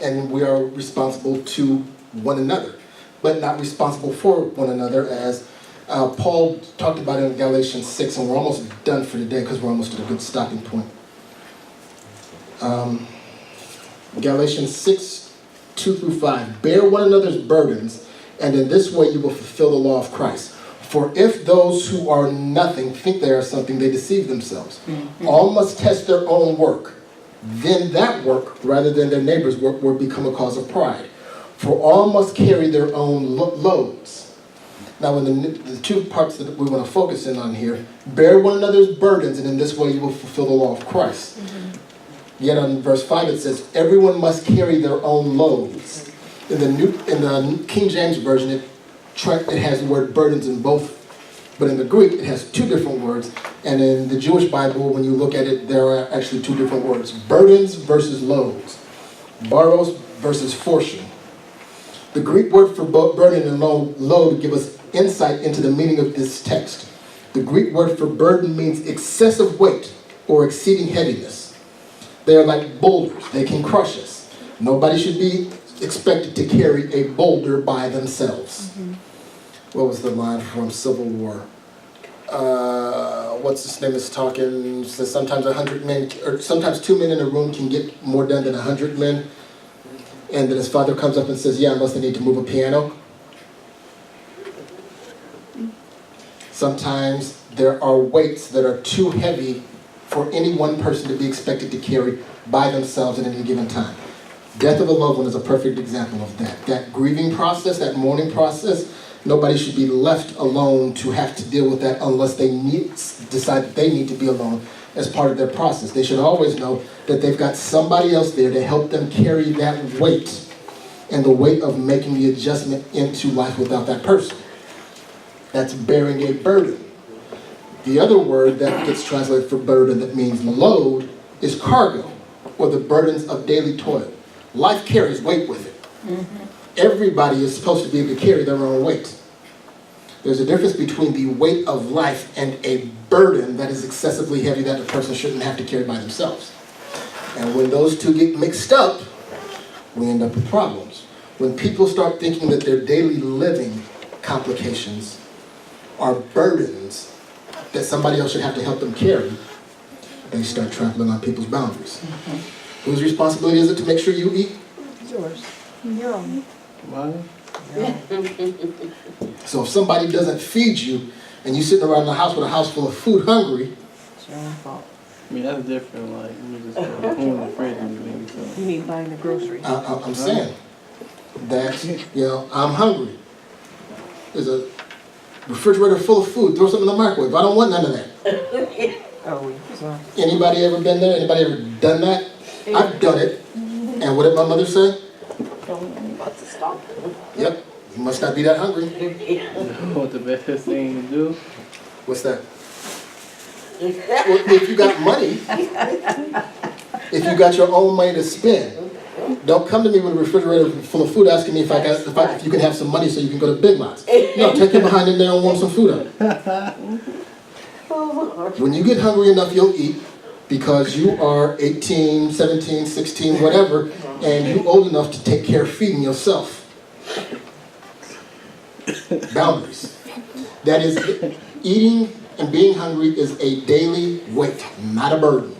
and we are responsible to one another, but not responsible for one another, as Paul talked about in Galatians 6, and we're almost done for today because we're almost at a good stopping point. Galatians 6, 2 through 5. Bear one another's burdens, and in this way you will fulfill the law of Christ. For if those who are nothing think they are something, they deceive themselves. All must test their own work. Then that work, rather than their neighbor's work, will become a cause of pride. For all must carry their own loads. Now, in the two parts that we want to focus in on here, bear one another's burdens, and in this way you will fulfill the law of Christ. Yet on verse 5 it says, everyone must carry their own loads. In the King James Version, it has the word burdens in both, but in the Greek it has two different words, and in the Jewish Bible, when you look at it, there are actually two different words: burdens versus loads, baros versus fortune. The Greek word for burden and load give us insight into the meaning of this text. The Greek word for burden means excessive weight or exceeding heaviness. They are like boulders. They can crush us. Nobody should be expected to carry a boulder by themselves. What was the line from Civil War? What's his name is talking? Says sometimes 100 men, or sometimes 2 men in a room can get more done than 100 men. And then his father comes up and says, yeah, unless they need to move a piano. Sometimes there are weights that are too heavy for any one person to be expected to carry by themselves at any given time. Death of a loved one is a perfect example of that. That grieving process, that mourning process, nobody should be left alone to have to deal with that unless they decide that they need to be alone as part of their process. They should always know that they've got somebody else there to help them carry that weight and the weight of making the adjustment into life without that person. That's bearing a burden. The other word that gets translated for burden that means load is cargo, or the burdens of daily toil. Life carries weight with it. Everybody is supposed to be able to carry their own weight. There's a difference between the weight of life and a burden that is excessively heavy that a person shouldn't have to carry by themselves. And when those two get mixed up, we end up with problems. When people start thinking that their daily living complications are burdens that somebody else should have to help them carry, they start trampling on people's boundaries. Whose responsibility is it to make sure you eat? Yours. Your own. Mine? So if somebody doesn't feed you and you're sitting around the house with a house full of food hungry, It's your own fault. I mean, that's different. Like, you just put food in the fridge and maybe so. You need buying the groceries. I'm saying that, I'm hungry. There's a refrigerator full of food. Throw something in the microwave. I don't want none of that. Oh, sorry. Anybody ever been there? Anybody ever done that? I've done it. And what did my mother say? About to stop. Yep, you must not be that hungry. What the best thing to do? What's that? Well, if you got money, if you got your own money to spend, don't come to me with a refrigerator full of food asking me if you can have some money so you can go to Big Lots. No, take your behind in there and warm some food up. When you get hungry enough, you'll eat because you are 18, 17, 16, whatever, and you're old enough to take care of feeding yourself. Boundaries. That is, eating and being hungry is a daily weight, not a burden.